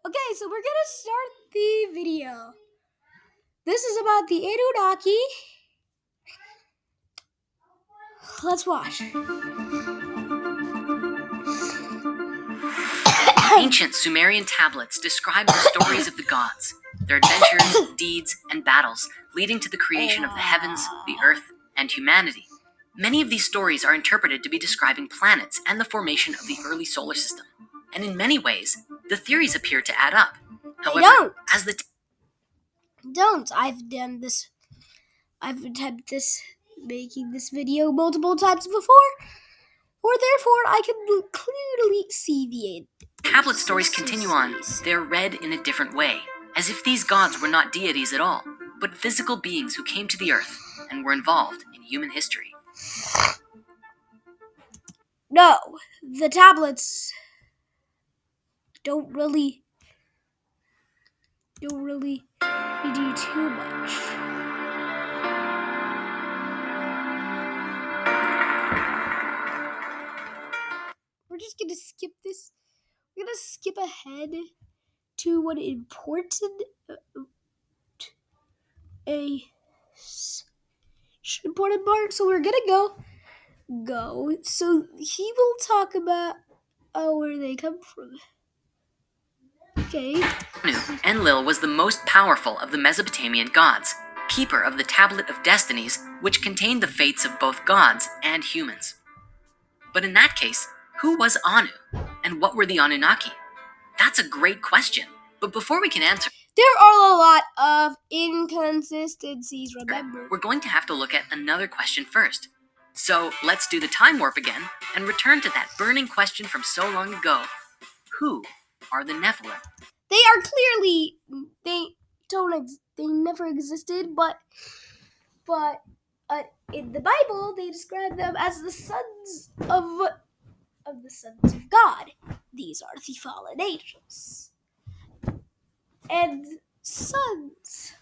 Okay, so we're gonna start the video. This is about the Anunnaki. Let's watch. Ancient Sumerian tablets describe the stories of the gods, their adventures, deeds, and battles, leading to the creation of the heavens, the earth, and humanity. Many of these stories are interpreted to be describing planets and the formation of the early solar system. And in many ways, the theories appear to add up. However, don't. as the Don't. I've done this. I've attempted this, making this video multiple times before, or therefore I can clearly see the tablet stories continue on, they're read in a different way, as if these gods were not deities at all, but physical beings who came to the earth and were involved in human history. No, the tablets don't really do too much. We're just gonna skip this. We're gonna skip ahead to what important part. So we're gonna go. So he will talk about where they come from. Okay. Anu, Enlil was the most powerful of the Mesopotamian gods, keeper of the Tablet of Destinies, which contained the fates of both gods and humans. But in that case, who was Anu, and what were the Anunnaki? That's a great question, but before we can answer, there are a lot of inconsistencies, remember. We're going to have to look at another question first. So let's do the time warp again and return to that burning question from so long ago. Who are the Nephilim? They are clearly they never existed, but in the Bible they describe them as the sons of God. These are the fallen angels and sons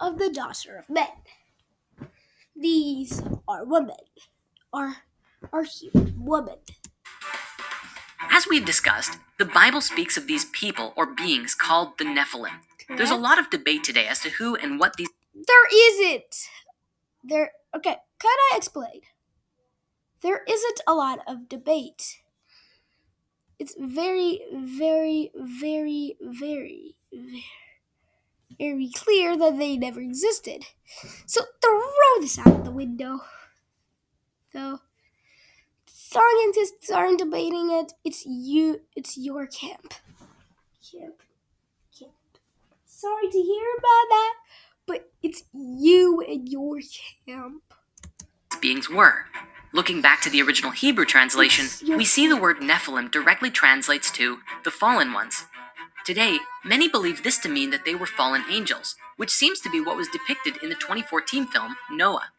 of the daughter of men. These are women, are human women. As we've discussed, the Bible speaks of these people or beings called the Nephilim. Correct? There's a lot of debate today as to who and what these... There isn't. Okay, can I explain? There isn't a lot of debate. It's very, very, very, very, very clear that they never existed. So throw this out the window. Though scientists aren't debating it. It's your camp. Camp. Sorry to hear about that, but it's you and your camp. beings were. Looking back to the original Hebrew translation, we see the word Nephilim directly translates to the fallen ones. Today, many believe this to mean that they were fallen angels, which seems to be what was depicted in the 2014 film Noah.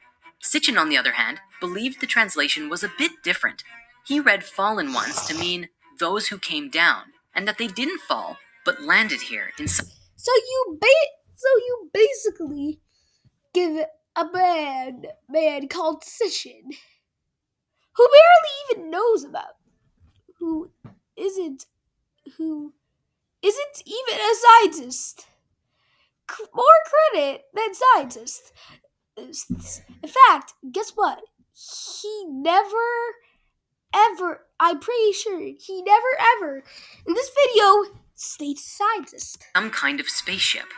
Sitchin, on the other hand, believed the translation was a bit different. He read fallen ones to mean those who came down, and that they didn't fall, but landed here in some... So you basically give a man called Sitchin, who barely even knows about, who isn't even a scientist, more credit than scientists. In fact, guess what? He never ever, I'm pretty sure he never ever, in this video, states scientist. Some kind of spaceship.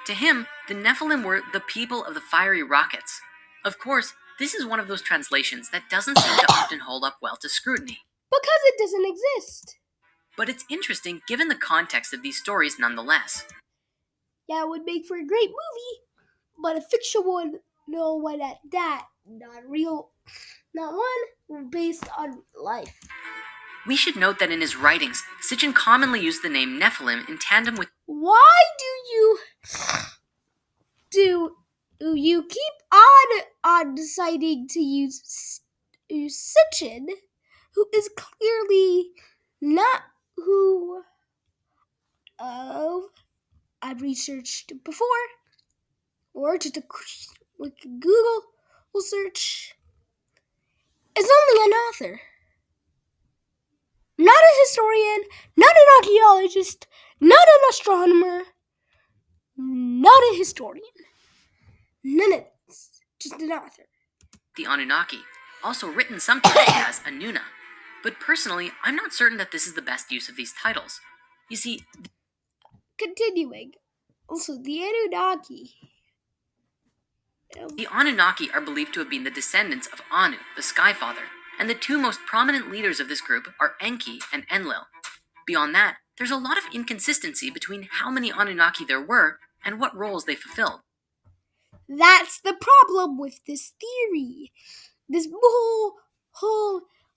To him, the Nephilim were the people of the fiery rockets. Of course, this is one of those translations that doesn't seem to often hold up well to scrutiny. Because it doesn't exist. But it's interesting given the context of these stories nonetheless. Yeah, it would make for a great movie, but a fictional one, no one at that, not real, not one based on life. We should note that in his writings, Sitchin commonly used the name Nephilim in tandem with... Why do you keep on deciding to use Sitchin, who is clearly not who I've researched before, or just a Google will search, is only an author, not a historian, not an archaeologist, not an astronomer, not a historian. None of this. Just an author. The Anunnaki, also written sometimes as Anuna. But personally, I'm not certain that this is the best use of these titles. You see, Continuing. Also, the Anunnaki. the Anunnaki are believed to have been the descendants of Anu, the Sky Father, and the two most prominent leaders of this group are Enki and Enlil. Beyond that, there's a lot of inconsistency between how many Anunnaki there were and what roles they fulfilled. That's the problem with this theory. This whole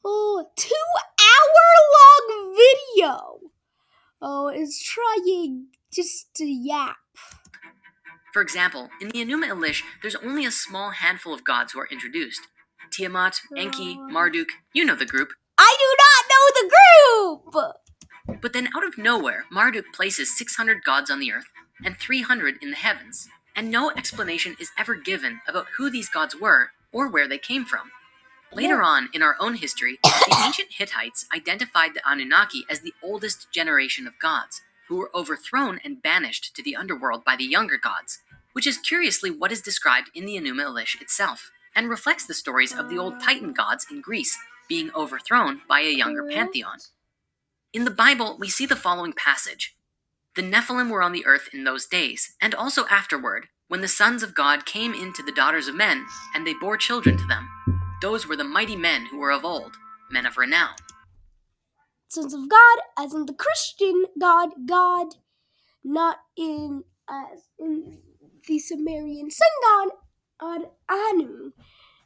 2-hour-long video. Oh, is trying just to yap. For example, in the Enuma Elish, there's only a small handful of gods who are introduced. Tiamat, Enki, Marduk, you know the group. I do not know the group! But then out of nowhere, Marduk places 600 gods on the earth and 300 in the heavens, and no explanation is ever given about who these gods were or where they came from. Later on in our own history, the ancient Hittites identified the Anunnaki as the oldest generation of gods, who were overthrown and banished to the underworld by the younger gods, which is curiously what is described in the Enuma Elish itself, and reflects the stories of the old Titan gods in Greece being overthrown by a younger pantheon. In the Bible, we see the following passage. The Nephilim were on the earth in those days, and also afterward, when the sons of God came into the daughters of men, and they bore children to them. Those were the mighty men who were of old, men of renown. Sons of God, as in the Christian God, not in as in the Sumerian sun god, Anu.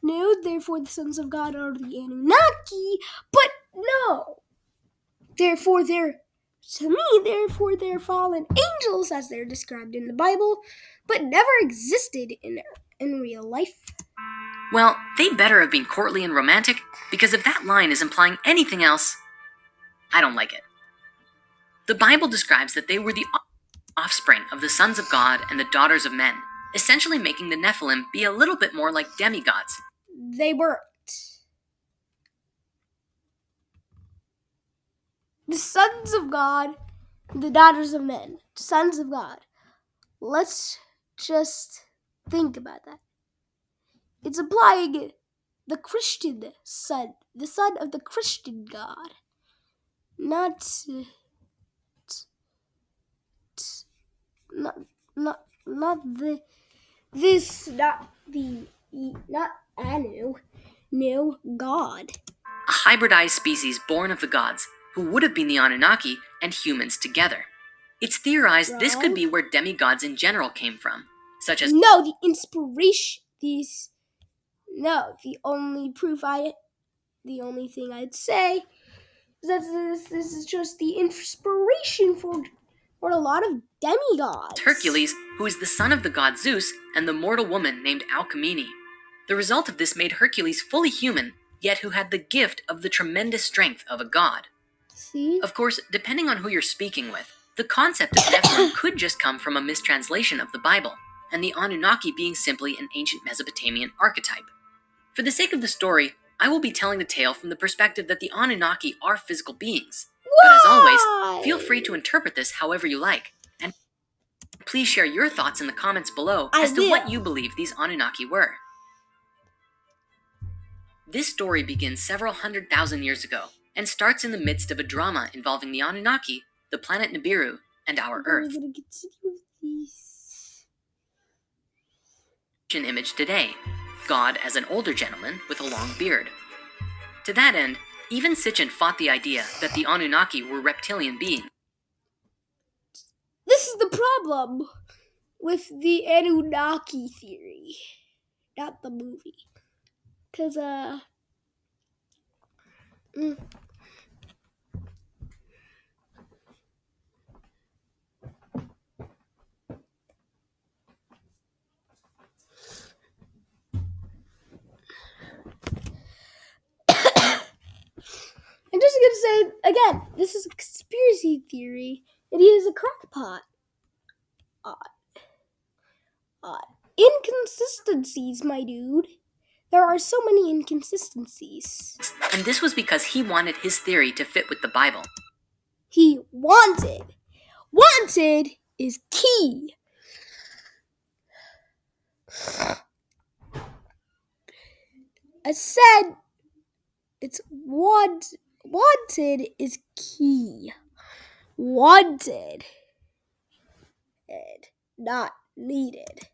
No, therefore the sons of God are the Anunnaki, but no. Therefore they're fallen angels as they're described in the Bible, but never existed in real life. Well, they better have been courtly and romantic, because if that line is implying anything else, I don't like it. The Bible describes that they were the offspring of the sons of God and the daughters of men, essentially making the Nephilim be a little bit more like demigods. They weren't. The sons of God, the daughters of men, sons of God. Let's just think about that. It's implying the Christian son, the son of the Christian God, not not Anu, no God. A hybridized species born of the gods, who would have been the Anunnaki and humans together. It's theorized this could be where demigods in general came from, such as the only thing I'd say is that this is just the inspiration for a lot of demigods. Hercules, who is the son of the god Zeus, and the mortal woman named Alcmene. The result of this made Hercules fully human, yet who had the gift of the tremendous strength of a god. See? Of course, depending on who you're speaking with, the concept of Nephilim could just come from a mistranslation of the Bible, and the Anunnaki being simply an ancient Mesopotamian archetype. For the sake of the story, I will be telling the tale from the perspective that the Anunnaki are physical beings. But as always, feel free to interpret this however you like, and please share your thoughts in the comments below as to what you believe these Anunnaki were. This story begins several 100,000 years ago, and starts in the midst of a drama involving the Anunnaki, the planet Nibiru, and our Earth. We're gonna continue this. Image today, God as an older gentleman with a long beard. To that end, even Sitchin fought the idea that the Anunnaki were reptilian beings. This is the problem with the Anunnaki theory, not the movie. Because, I'm just gonna say, again, this is a conspiracy theory, and he is a crackpot. Inconsistencies, my dude. There are so many inconsistencies. And this was because he wanted his theory to fit with the Bible. he wanted. Wanted is key. I said it's wanted is key. Wanted. And not needed.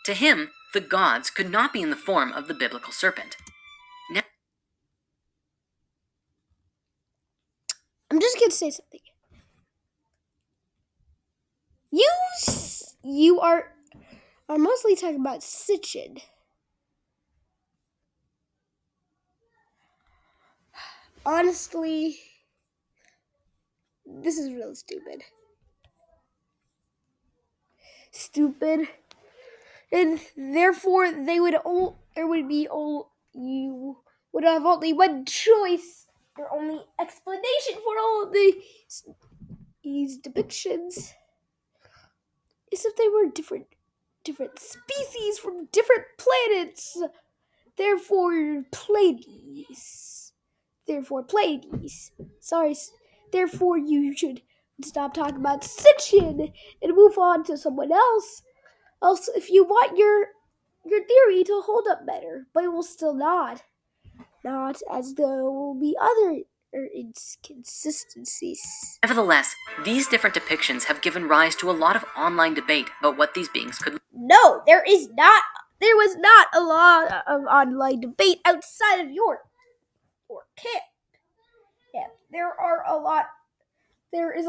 To him, the gods could not be in the form of the biblical serpent. I'm just going to say something. You are mostly talking about Sitchin. Honestly, this is real stupid. And therefore you would have only one choice. Your only explanation for all of these depictions is if they were different species from different planets. Therefore Pleiades. Sorry. Therefore you should stop talking about Sitchin and move on to someone else. Else, if you want your theory to hold up better, but it will still not as there will be other inconsistencies. Nevertheless, these different depictions have given rise to a lot of online debate about what these beings could. No, there was not a lot of online debate outside of your camp. Yeah, there is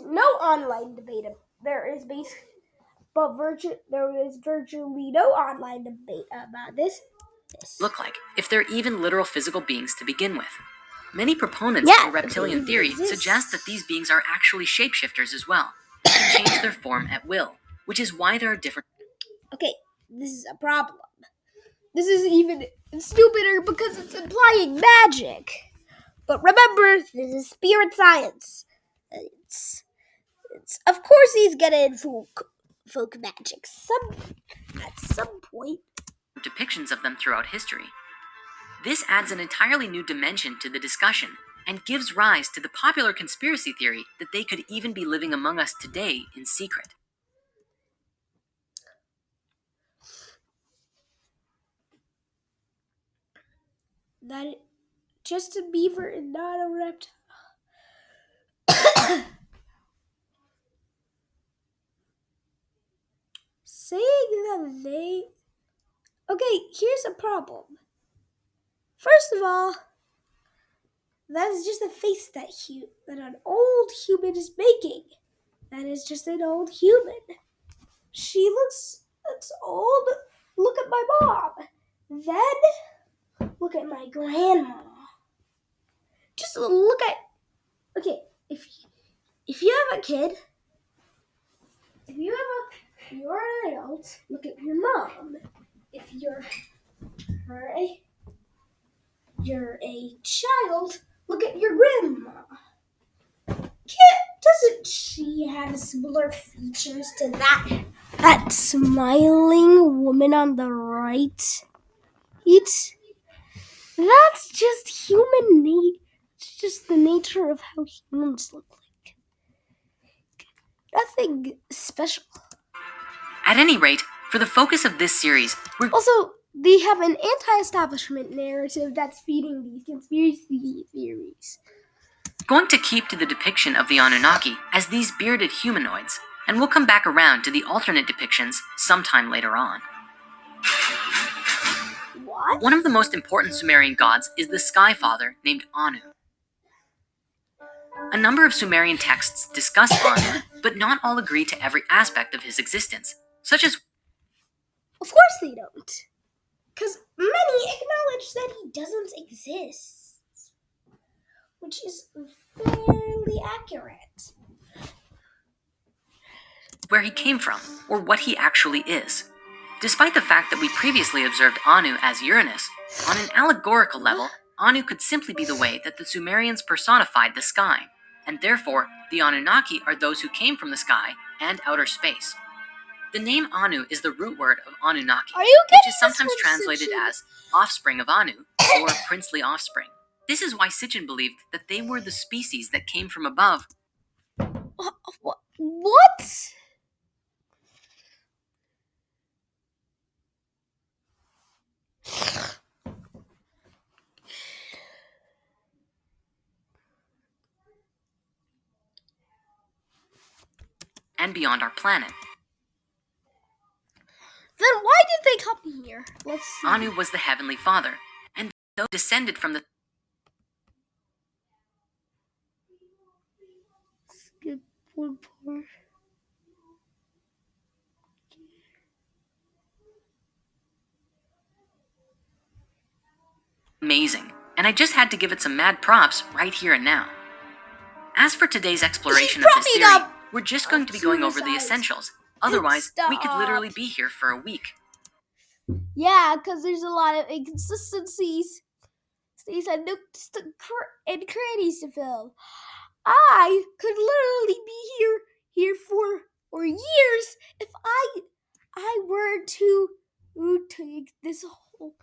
no online debate. There is virtually no online debate about this. Look like if they're even literal physical beings to begin with. Many proponents of the reptilian theory suggest that these beings are actually shapeshifters as well, who can change their form at will, which is why there are different. Okay, this is a problem. This is even stupider because it's implying magic. But remember, this is spirit science. It's of course he's gonna invoke folk magic at some point. Depictions of them throughout history. This adds an entirely new dimension to the discussion and gives rise to the popular conspiracy theory that they could even be living among us today in secret. That just a beaver and not a reptile. Saying that they... Okay, here's a problem. First of all, that is just a face that an old human is making. That is just an old human. She looks old. Look at my mom. Then look at my grandma. Just look at... Okay, if you have a kid, you're an adult, look at your mom. If you're a child, look at your grandma. Doesn't she have similar features to that smiling woman on the right? That's just human nature. It's just the nature of how humans look like. Nothing special. At any rate, for the focus of this series, Also, they have an anti-establishment narrative that's feeding these conspiracy theories. Going to keep to the depiction of the Anunnaki as these bearded humanoids, and we'll come back around to the alternate depictions sometime later on. What? One of the most important Sumerian gods is the Sky Father named Anu. A number of Sumerian texts discuss Anu, but not all agree to every aspect of his existence, such as... Of course they don't. Because many acknowledge that he doesn't exist. Which is fairly accurate. Where he came from, or what he actually is. Despite the fact that we previously observed Anu as Uranus, on an allegorical level, Anu could simply be the way that the Sumerians personified the sky, and therefore the Anunnaki are those who came from the sky and outer space. The name Anu is the root word of Anunnaki, which is sometimes translated as offspring of Anu or princely offspring. This is why Sitchin believed that they were the species that came from above. What? And beyond our planet. Then why did they come here? Let's see. Anu was the heavenly father, and though descended from the Skip one part. amazing, and I just had to give it some mad props right here and now. As for today's exploration of this theory, we're just going to be going over the essentials. Otherwise, we could literally be here for a week. Yeah, because there's a lot of inconsistencies. These are nooks and crannies to fill. I could literally be here for years if I were to take this whole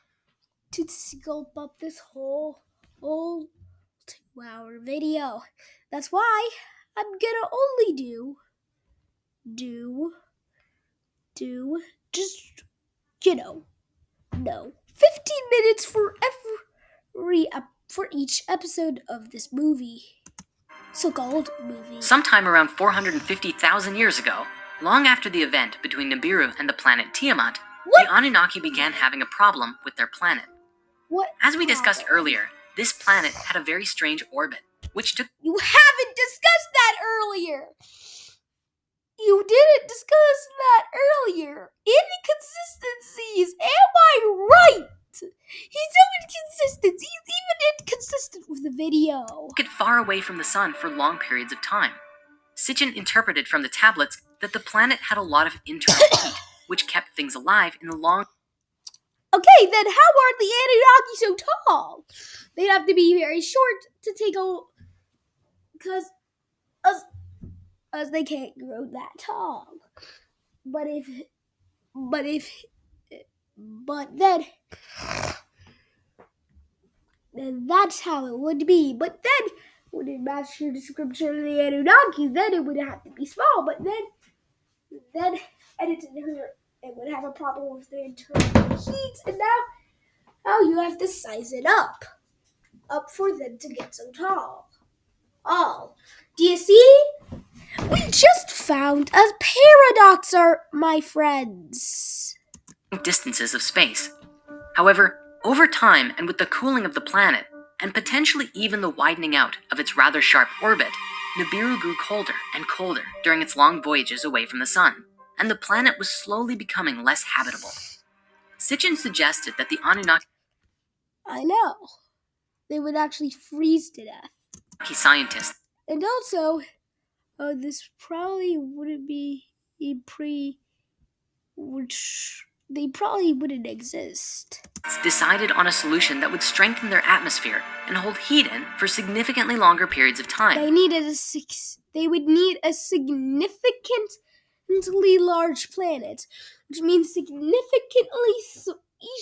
to scope up this whole 2-hour video. That's why I'm gonna only do just 15 minutes for for each episode of this movie. So-called movie. Sometime around 450,000 years ago, long after the event between Nibiru and the planet Tiamat, the Anunnaki began having a problem with their planet. As we discussed earlier, this planet had a very strange orbit, which took... You haven't discussed that earlier! You didn't discuss that earlier! Inconsistencies! Am I right? He's so inconsistent. He's even inconsistent with the video. Get far away from the sun for long periods of time. Sitchin interpreted from the tablets that the planet had a lot of internal heat, which kept things alive in the long... Okay, then how are the Anunnaki so tall? They'd have to be very short to take a... Because they can't grow that tall. But then that's how it would be. But then, when it matched your description of the Anunnaki, then it would have to be small. But then it would have a problem with the internal heat. And now you have to size it up for them to get so tall. Oh, do you see? We just found a paradox, my friends. Distances of space. However, over time and with the cooling of the planet, and potentially even the widening out of its rather sharp orbit, Nibiru grew colder and colder during its long voyages away from the sun, and the planet was slowly becoming less habitable. Sitchin suggested that the Anunnaki... I know. They would actually freeze to death. Scientists. And also, this probably wouldn't be they probably wouldn't exist. Decided on a solution that would strengthen their atmosphere and hold heat in for significantly longer periods of time. They would need a significantly large planet, which means significantly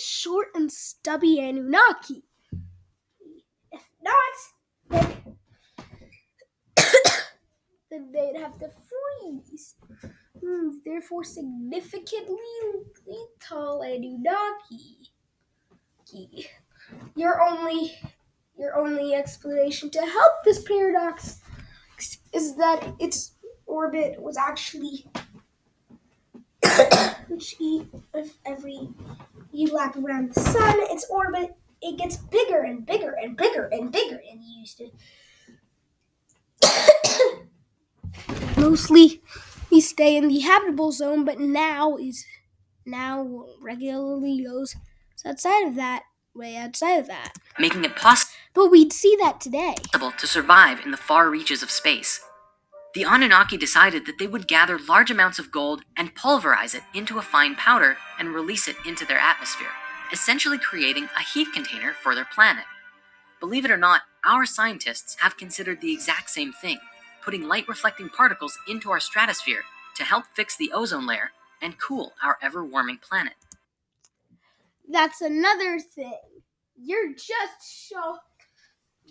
short and stubby Anunnaki. If not, then they'd have to freeze. Therefore, significantly tall Anunnaki. Your only explanation to help this paradox is that its orbit was actually which if every you lap around the sun, its orbit it gets bigger and bigger and bigger and bigger, and you used to mostly we stay in the habitable zone, but now regularly goes outside of that, way outside of that, making it possible. But we'd see that today. To survive in the far reaches of space. The Anunnaki decided that they would gather large amounts of gold and pulverize it into a fine powder and release it into their atmosphere, essentially creating a heat container for their planet. Believe it or not, our scientists have considered the exact same thing, putting light-reflecting particles into our stratosphere to help fix the ozone layer and cool our ever-warming planet. That's another thing. You're just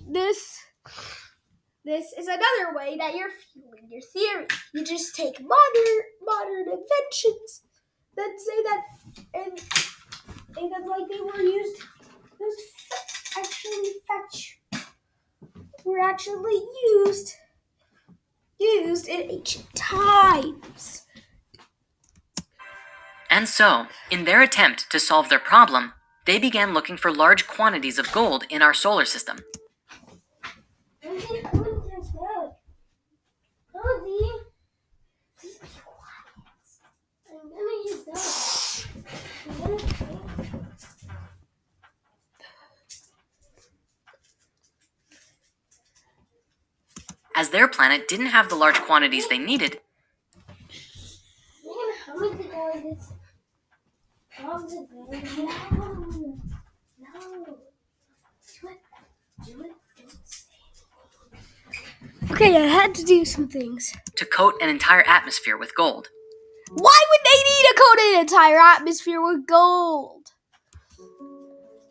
this is another way that you're fueling your theory. You just take modern inventions that say that and that like they were used. Those were actually used in ancient times. And so, in their attempt to solve their problem, they began looking for large quantities of gold in our solar system. As their planet didn't have the large quantities they needed, Okay, I had to do some things. To coat an entire atmosphere with gold. Why would they need to coat an entire atmosphere with gold?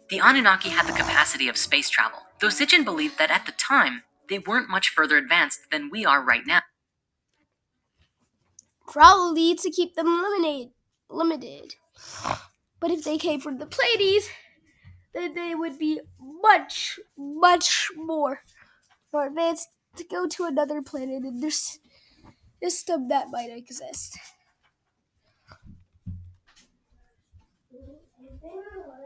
The Anunnaki had the capacity of space travel, though Sitchin believed that at the time, they weren't much further advanced than we are right now. Probably to keep them limited. But if they came from the Pleiades, then they would be much more advanced to go to another planet in their system that might exist.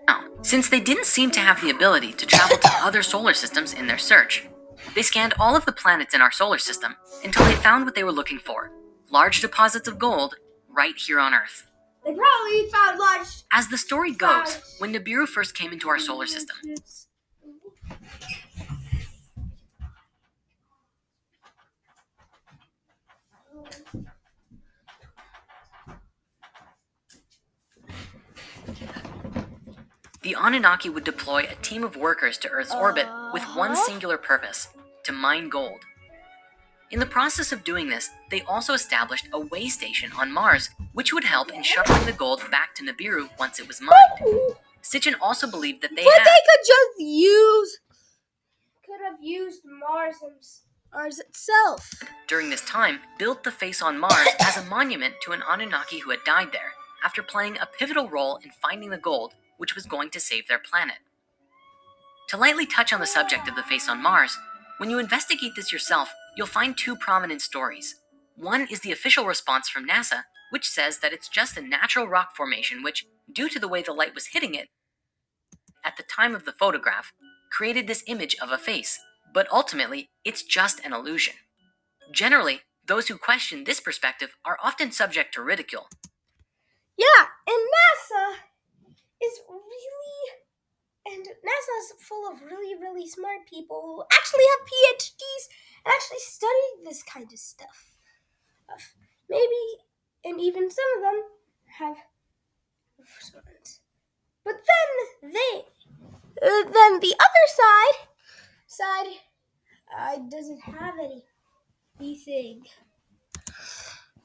Now, since they didn't seem to have the ability to travel to other solar systems in their search, they scanned all of the planets in our solar system until they found what they were looking for: large deposits of gold right here on Earth. They probably found large. As the story goes, when Nibiru first came into our solar system, the Anunnaki would deploy a team of workers to Earth's orbit with one singular purpose: to mine gold. In the process of doing this, they also established a way station on Mars, which would help in shuttling the gold back to Nibiru once it was mined. Sitchin also believed that they could have used Mars itself. During this time, built the face on Mars as a monument to an Anunnaki who had died there, after playing a pivotal role in finding the gold, which was going to save their planet. To lightly touch on the subject of the face on Mars, when you investigate this yourself, you'll find two prominent stories. One is the official response from NASA, which says that it's just a natural rock formation which, due to the way the light was hitting it at the time of the photograph, created this image of a face, but ultimately, it's just an illusion. Generally, those who question this perspective are often subject to ridicule. Yeah, and NASA is full of really smart people who actually have PhDs and actually study this kind of stuff. Maybe, and even some of them have. But then then the other side doesn't have anything.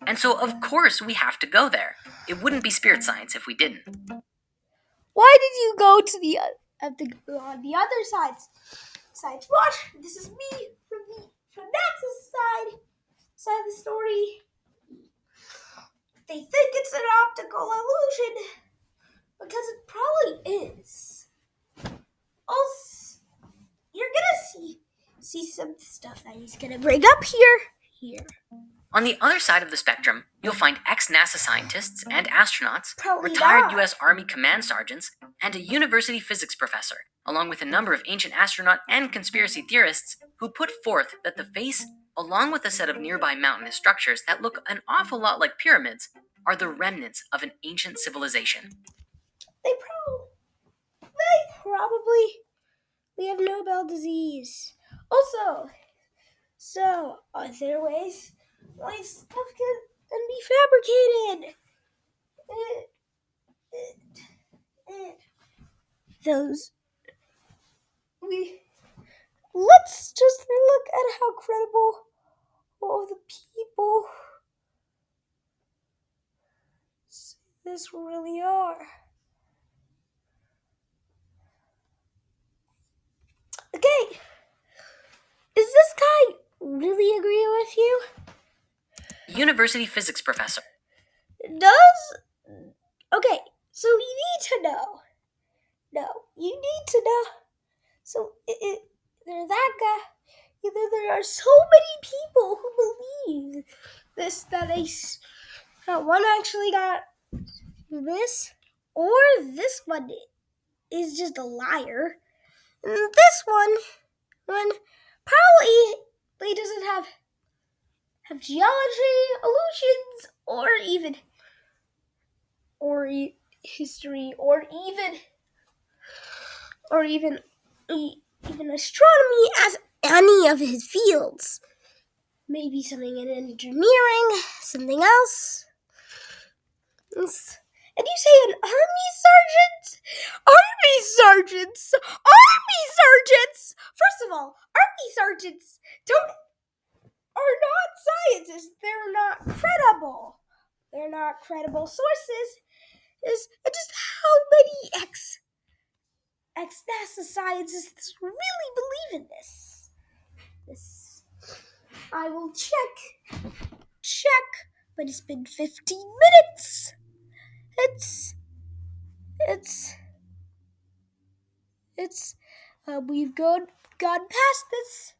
And so, of course, we have to go there. It wouldn't be spirit science if we didn't. Why did you go to the other sides? Watch, this is me from NASA's side of the story. They think it's an optical illusion because it probably is. Also, you're gonna see some stuff that he's gonna bring up here. On the other side of the spectrum, you'll find ex-NASA scientists and astronauts, Probably retired not. U.S. Army command sergeants, and a university physics professor, along with a number of ancient astronaut and conspiracy theorists who put forth that the face, along with a set of nearby mountainous structures that look an awful lot like pyramids, are the remnants of an ancient civilization. They probably have Nobel disease. Also, so are there ways stuff can be fabricated? Let's just look at how credible all the people say this really are. Okay, university physics professor. Okay, so you need to know. No, you need to know. So there's that guy. There are so many people who believe this that one actually got this, or this one is just a liar. And this one probably doesn't have geology, illusions, or history, or even astronomy as any of his fields. Maybe something in engineering, something else. And you say an army sergeant? Army sergeants! Army sergeants! First of all, army sergeants are not scientists. They're not credible. They're not credible sources. Is just how many ex-NASA scientists really believe in this. I will check, but it's been 15 minutes. We've gone past this.